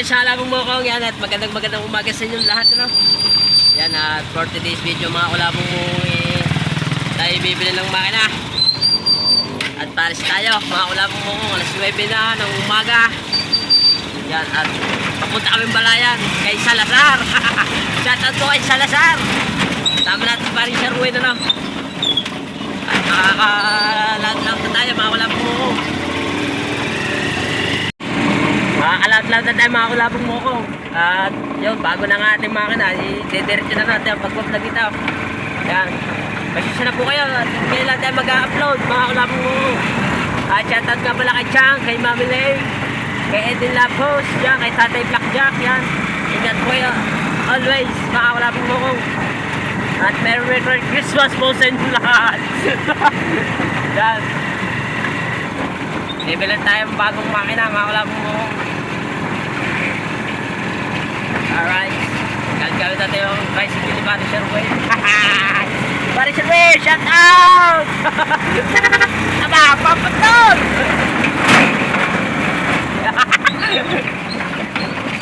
Alright, salam mo ko yan at magandang umaga sa inyong lahat, ano? Yan at for today's video mga kulabong mo tayo bibili ng makina. At palis tayo mga kulabong mo alas 9 na ng umaga. Yan at papunta kami balayan kay Salazar. Shoutout po kay Salazar. Tama natin pa rin Sir Ruin, ano? At makakalag-lag na tayo mga kulabong mo. Makakalag-lag na tayo mga kulabong mo ko. At yun, bago na nga ating makina, i-diretso na natin ang pag-vlog ito. Yan. Pasensya na po kayo. Ngayon lang tayo mag-upload mga kulabong mo. At shoutout nga pala kay Chang, kay Mami Lay, kay Edin Lapos, yan, kay Tatay Blackjack. Yan. Ingat po kayo always mga kulabong mo ko. At Merry Christmas po sa inyo lahat. Yan. Bibilan tayo ng bagong makina mga kulabong mo. Alright. Gagawin natin yung tricycle ni Paris Sherway. Paris Sherway, shout out! Aba, papatol!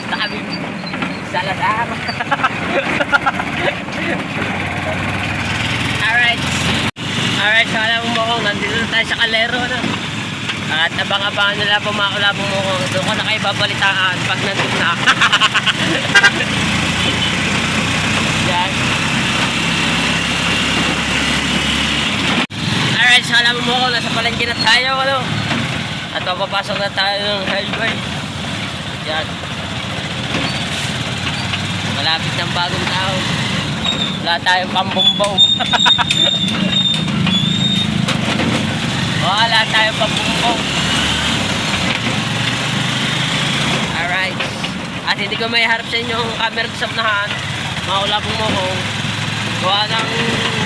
Sabi, Salazar. Alright. Alright, so alam mo kung nandito na tayo sa Calero, no? At abang-abangan nila po mga kulabong mo kung doon ko na kayo babalitaan pag nandun na. Yan. Alright, so alam mo kung nasa palengke na tayo, ano? At papapasok na tayo ng highway. Yan. Malapit ng bagong taon. Wala tayong pambombaw. Wala tayong pambombaw. Alright. At hindi ko may harap sa inyo ang camera sa unahan. Makulabong mo ko. Gawa ng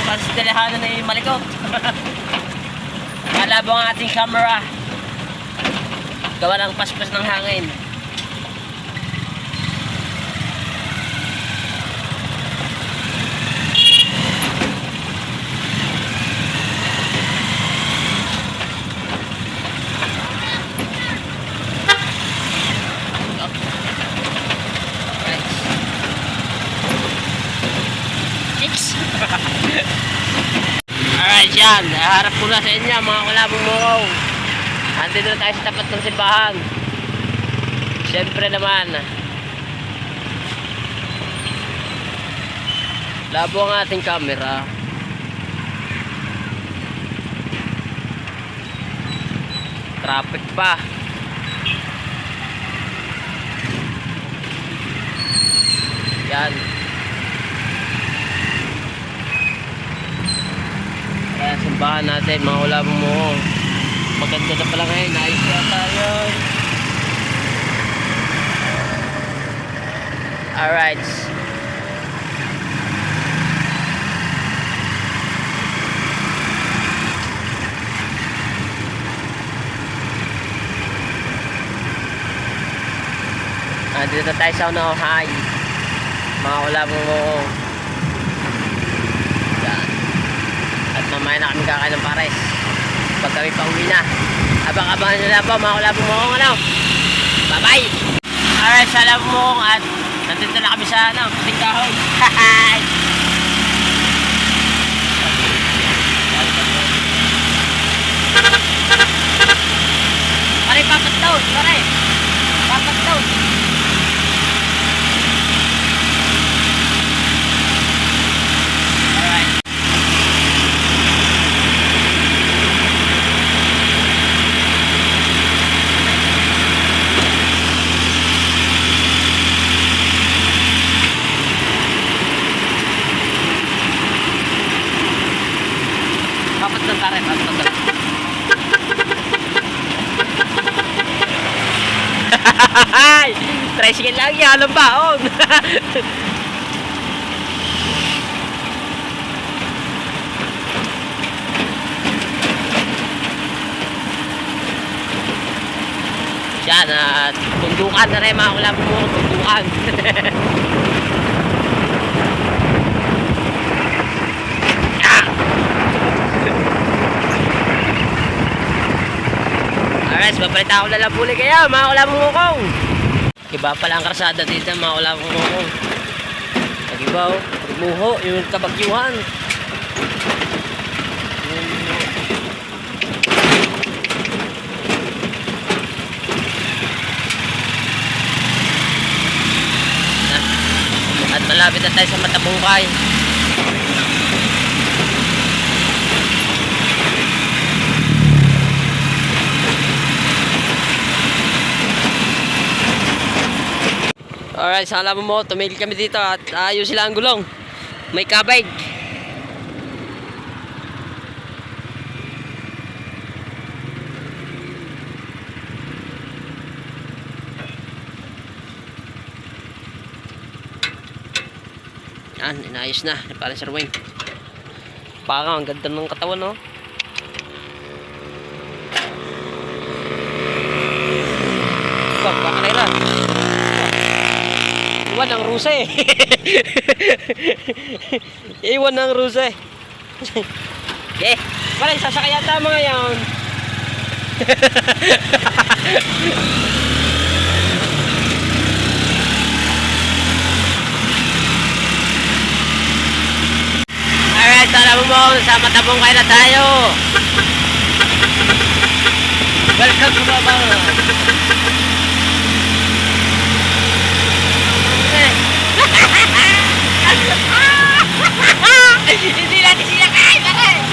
kastelehanan na yung malikot. Malabong ang ating camera. Gawa ng paspas ng hangin. Alright, yan. Harap ko na sa inyo mga kulabong mo. Andito na tayo sa tapat ng simbahan. Siyempre naman, labo ang ating camera. Traffic pa. Yan. Kaya simbahan natin mga kulabong mo. Maganda na pala ngayon. Ayos na tayo. Alright. Dito na tayo sa unahay. Mga kulabong mo. Yan. At mamaya na kami kakain ng pares pag kami pa uwi na. Abang-abangan nyo na po mga kulabong mo, ano? Bye bye. Alright, salam mo at nandito na kami sa ano, puting kahoy. Hahay. Pare, papat daw, pare. Papat daw. Tricycle lang yan, alam baon. Yan at tundukan na rin mga kulabong mo, tundukan. Alright, papalitan ko na lang puli kayo mga kulabong mo ko. Iba pala ang karsada dito, mga ulapang mukong. Nag-iba oh. Muho, yung kabagyuhan. At malapit na tayo sa Matabungkay. Alright, sa alam mo, tumigil kami dito at ayos sila ang gulong. May kabig. Yan, inayos na. Parang Sir Wayne. Baka ang ganda ng katawan, no? Baka kanila. Iwan ng rusa eh. Iwan ng rusa eh. Okay. Parang sasakay yata mga yan. Alright, sana mo sa Matabungkay na tayo. Welcome to Babao. Hindi natin sila kain, bakit?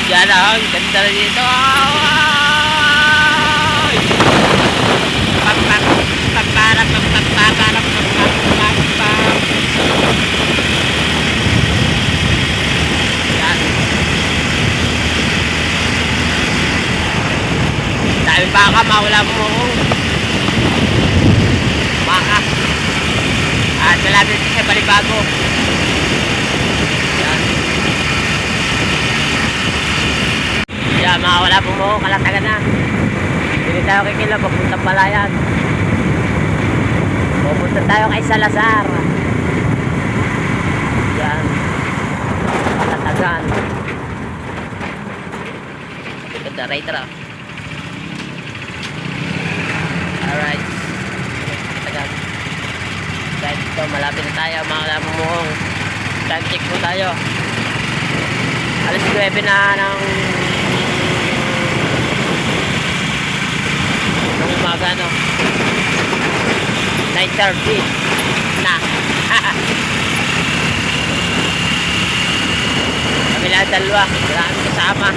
Yan ang ganda na dito. Dami baka, mawala mo baka. At malapit sa Balibago. Yan. Yan, mawala mo kalatagan na. Hindi tayo kikilo, papuntang Palayan. Pupunta tayo kay Salazar. Yan. Kalatagan. Ganda, rider ah. Alright. Tagal. Kahit ito, malapit na tayo, mga lamumuhong. Time check po tayo. Alas 9 na ng umaga, no? 9:30 na. Kami lang dalawa. Wala kami kasama.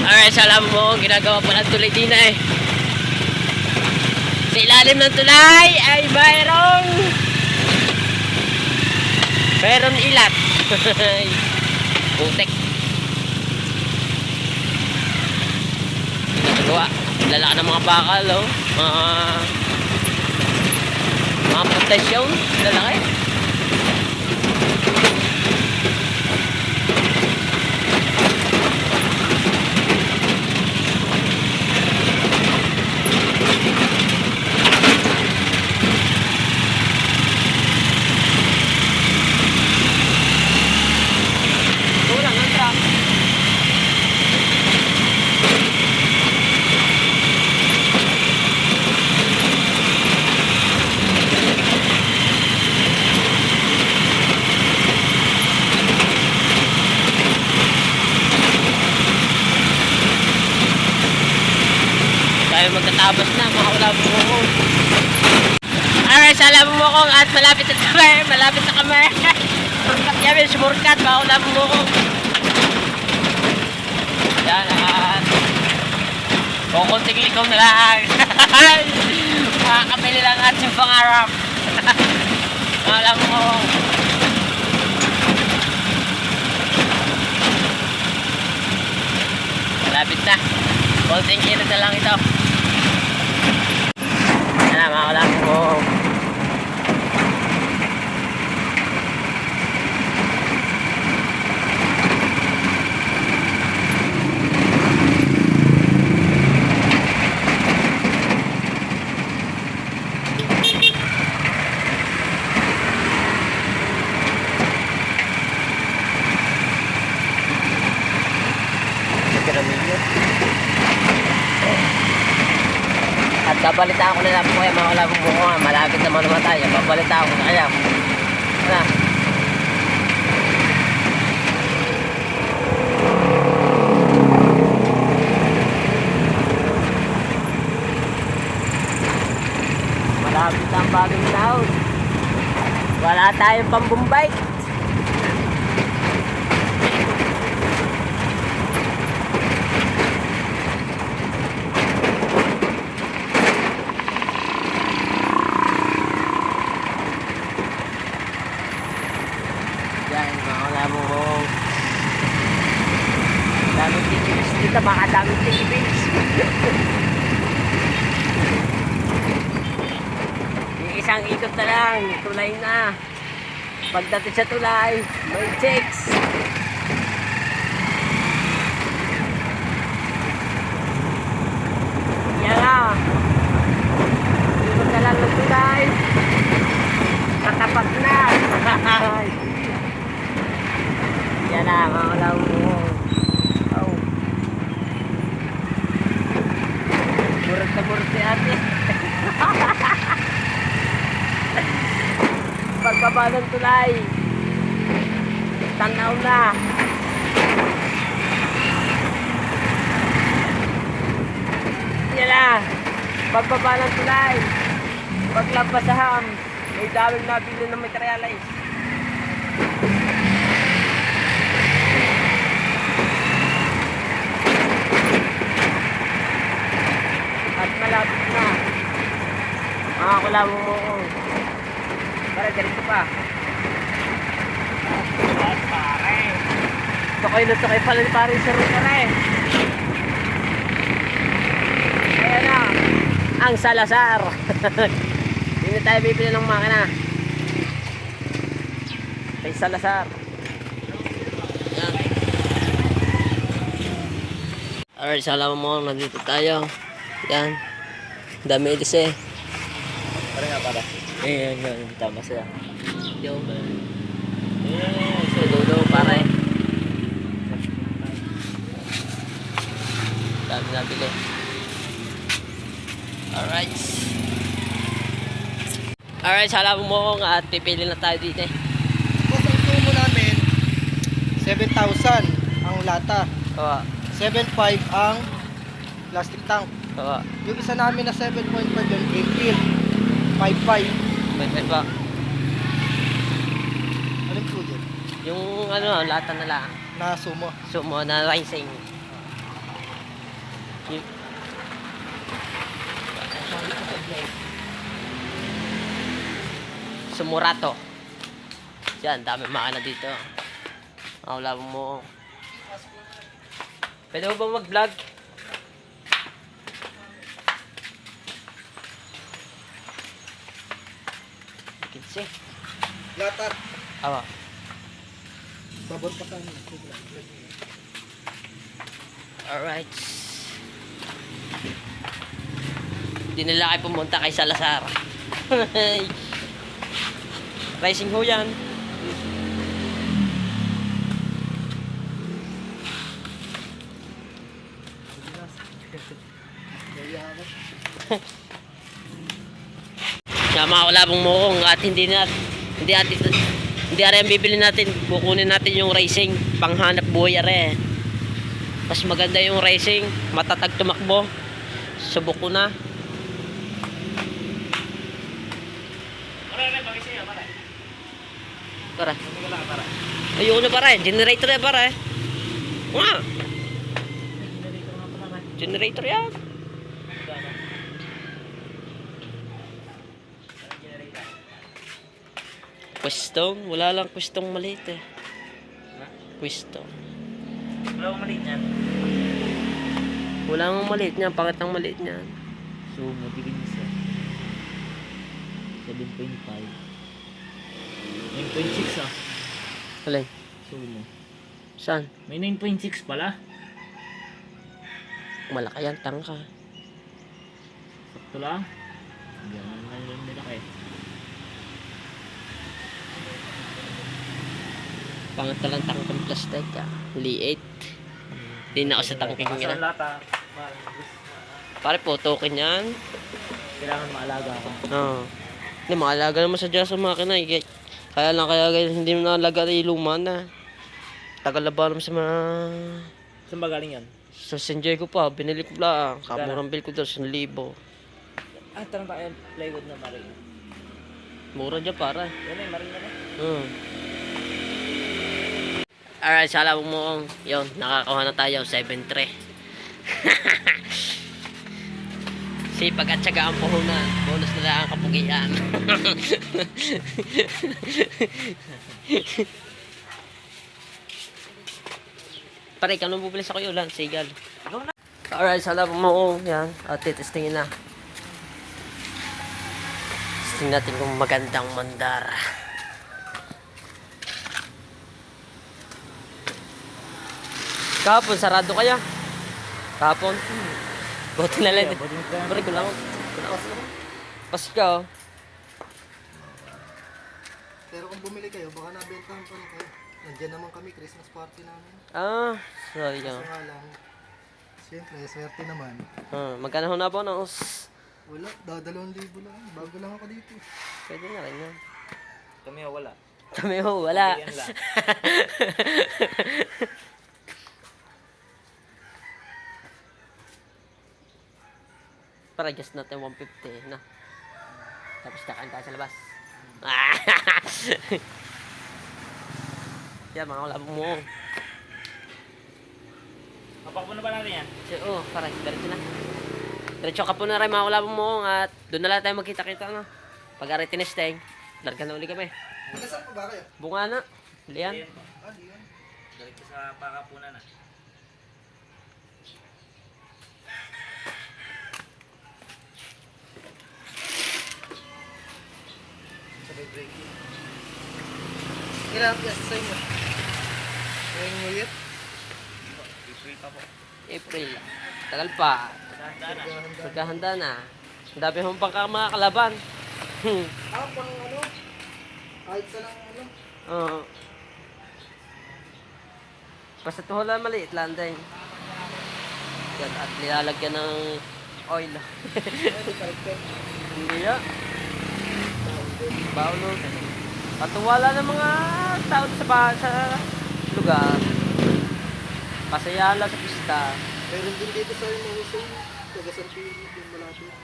Alright, sa alam mo, ginagawa pa ng tulay din eh. Sa ilalim ng tulay ay mayroong ilat. Putek. Nagawa. Lalaki ng mga bakal, oh. Mga protection. Lalaki. Magtatapos na, makaula po ko. Alright, salam mo ko at malapit na kami. Kaya sumurkat, makaula po ko. Yan, kukunting ikaw na lang. Makakabili lang ating pangarap. Makaula po ko. Malapit na. Konting kilo na lang ito. Yan na, mga kalapit ko. Babalita ko na lang po kayo mga kalabang buko nga. Malapit naman naman tayo. Babalita ko na kayo. Ano? Malapit ang bagong taon. Wala tayong pambumbay. Yan, mga kalabang. Daming tickets dito, baka daming tickets. Isang ikot na lang, tulay na. Pagdating sa tulay, may checks. Yan na. Ikot na lang ng tulay. Katapat na. Yan na, mga kalabang. Oh. Murot na murot si ate. Pagbaba ng tulay, tanaw na. Yan na, pagbaba ng tulay, paglabas sa ham, may daming nabili na materialize. At malapit na. Mga kulabong mo ko. Pare, ganito pa. Pare. Sakay pala ni pare sa rin pare. Ayan na. Ang Salazar. Hindi tayo bibili ng makina. Kay Salazar. Ayan. Alright, salamat mo. Nandito tayo. Yan. Dami ilis eh. Pare nga para. Yun, tama siya. Yung dulo pare. Dami nabili. Alright, salamat mo at pipili na tayo dito eh. Boss, ang tumo namin, 7,000 ang lata. Oo. 7,500 ang plastic tank. Oo. Yung isa namin na 7.5 yung green field. 5,500. May pa. Anong po dyan? Yung ano, lata na lang. Na sumo. Sumo na rising. Sumurato. Yan, dami makina dito. Wala mo. Pwede mo ba mag-vlog? Kitsi. Lata. Awa. Babor pa ka. Alright. Hindi nila kayo pumunta kay Salazar. Rising ho yan. Kaya mga kalabang mukong at hindi ari ang bibili natin. Kukunin natin yung racing panghanap buhay are. Mas maganda yung racing, matatag tumakbo. Subok ko na. Para. Ayoko na para. Generator na para. Nga. Generator yan. Pwestong. Wala lang pwestong maliit eh. Pwestong. Wala akong maliit yan. Wala nang maliit niyan. Pangit ang maliit niyan. So, mabigyan isa. 7.5. 9.6 ah. Alay. Sumo. Saan? May 9.6 pala. Malaki yan. Tangka. Sakto lang. Hindi naman lang nilaki. Pangit na lang tangkang plastic ah. Liit. Hindi na ako sa tangking nila. Lata. Pare po, token yan. Kailangan maalaga ka. Oo. Hindi, maalaga naman sa Diyos sa makina eh. Kaya lang hindi mo naalaga yung luma na. Tagal na ba naman sa mga... Saan ba galing yan? Sa San Diego pa, binili ko lang. Kamurang bill ko doon, 1,000. Tanong tayo plywood na maring. Mura dyan para. Yan eh, maring na rin. Alright, sala mo yun, nakakakuha na tayo, 7-3. Sipag at syaga ang puhunan. Bonus na lang ang kapugian. Pare, ikaw nang bubili sa kuyo lang, sigal. Alright, sala mo yan. At titestingin na. Testing natin kung magandang mandar. Kahapon, sarado kaya? Kahapon? Buti na lang. Pare, kulang. Pas ka, oh. Pero kung bumili kayo, baka nabentahan pa na kayo. Nandiyan naman kami, Christmas party namin. Ah, sorry ka. Kaso nga lang, siyempre, swerte naman. Magkano ho na po no? Wala, 2,000 lang. Bago lang ako dito. Pwede na rin yan. Kami wala. Kami ho, wala. Yan lang. Para just natin 150 na. Tapos kakain tayo sa labas. Yan, mga wala mo. Mapak mo na ba natin yan? Oo, para diretso na. Diretso ka po na rin mga wala mo at doon na lang tayo magkita-kita no. Pag-aray tinesteng, larga na uli kami. Kasama pa ba kayo? Bunga na. Lian. Yan po. Di yan. Direct sa pakapunan na. Sabay breaking. Kailangan piyasa sa inyo. Ngayong New Year. Free pa po. April. Tagal pa. Dahan-dahan na. Magkahanda na. Ang dami hong pang mga kalaban. Pang ano? Kahit sa lang ano? Oo. Basta tuhol lang maliit lang din. Yan, at nilalagyan ng oil. Hindi ya. Baulo. Patuwala ng mga tao sa lugar. Pasayahan lang sa pista. Meron din dito sa mga Husay. Taga San Pedro, yung malapit.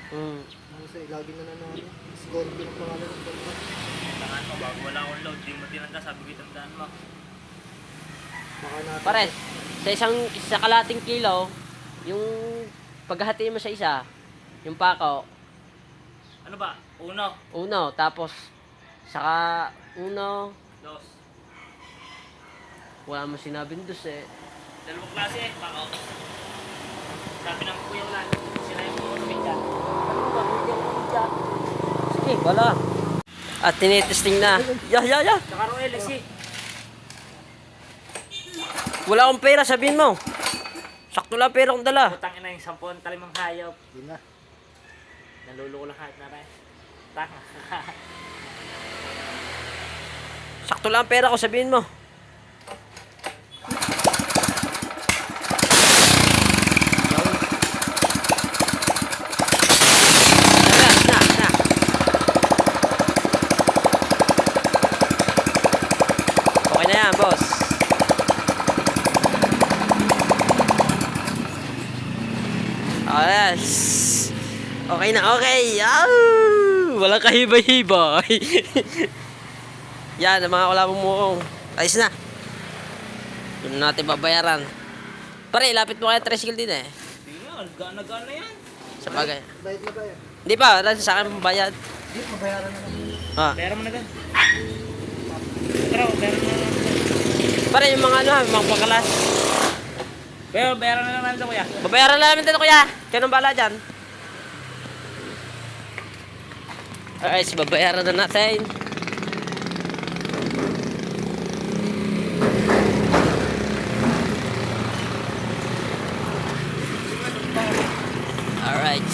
Husay, lagi na nanalo. Scorpio ng pangalan ng banda. Tangan mo, bago wala akong load, di mo tinanda, sabi ko tandaan mo. Baka natin. Pares, sa kalating kilo, yung paghahatiin mo sa isa, yung pako, Ano ba? uno, tapos saka uno, Dos. wala mo sinabing dos eh. Dalawang klase eh, pakaw. Sabi ng kuya wala, sila yung mga lumigyan. Sige, wala. At tinitesting na. Ya. Saka Roel, eh, Wala akong pera, sabihin mo. Sakto lang pera kong dala. Utang ina yung 10 talimang hayop. Yun na. Naluloko lang kahit na rin. Tanga. Sakto lang pera ko, sabihin mo. Na. Okay na yan, boss. Yes. Okay na, okay. Walang kahibay-hibay. Yan, ang mga wala mong muong. Ayos na. Doon natin babayaran. Pare, lapit mo kaya tricycle din eh. Hindi nga, gana-gana yan. Sa bagay. Bayad na tayo. Hindi pa, wala sa akin bayad. Hindi, mabayaran na lang. Ah. Pera mo na gan. Pero, pera mo na lang. Pare, yung mga ano ha, mga pangkalas. Pero, pera na lang namin sa kuya. Babayaran na namin dito kuya. Kaya nang bala dyan. Alright, babayaran na natin. Alright.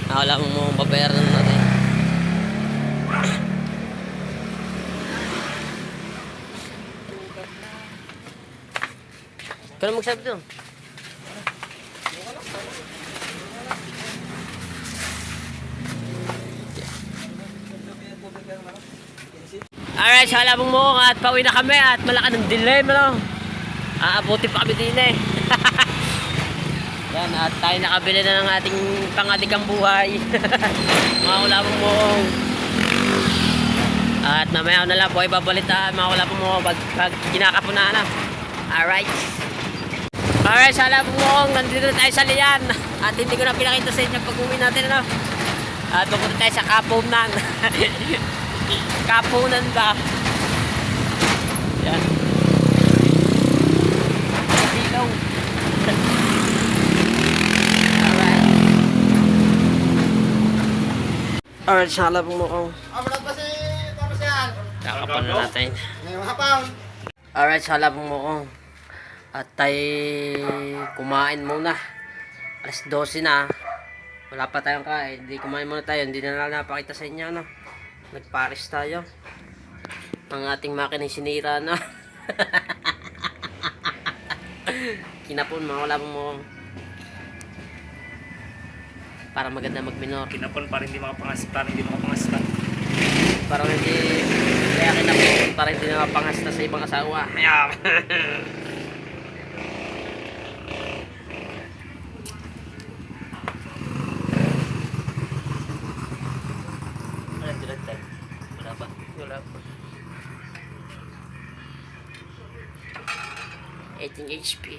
Wala mo babayaran na natin. Kaya magsabi doon. Alright, sa Halabang Mukong at pauwi na kami at malaki ng delay mo. Aabuti pa kami din eh. Yan, at tayo nakabili na ng ating pangadikang buhay. Mga Halabang Mukong. At mamaya na lang po ibabalitaan mga Halabang Mukong pag kinakapuna na. Alright. Alright, sa Halabang Mukong, nandito na tayo sa Lian. At hindi ko na pinakita sa inyo pag-uwi natin ano. At pupunta tayo sa Kapunan. Kapunan ba? Yan. Silong. Alright. Alright, sa Halabang Mukong. Wala pa si tapos yan. Kakapan na natin. Ngayong hapang. Alright, sa Halabang Mukong. At tayo kumain muna. Alas 12 na. Wala pa tayong kain. Hindi kumain muna tayo. Hindi na lang napakita sa inyo. No? Nagparis tayo. Ang ating makina sinira na. Kinapon mga Halabang Mukong. Para maganda magminor. Kinapon para hindi makapangasta. Para hindi... Kaya kinapon para hindi nakapangasta sa ibang asawa. Ayan. Alam, dilagtag. Wala ba? Wala pa. 18 HP.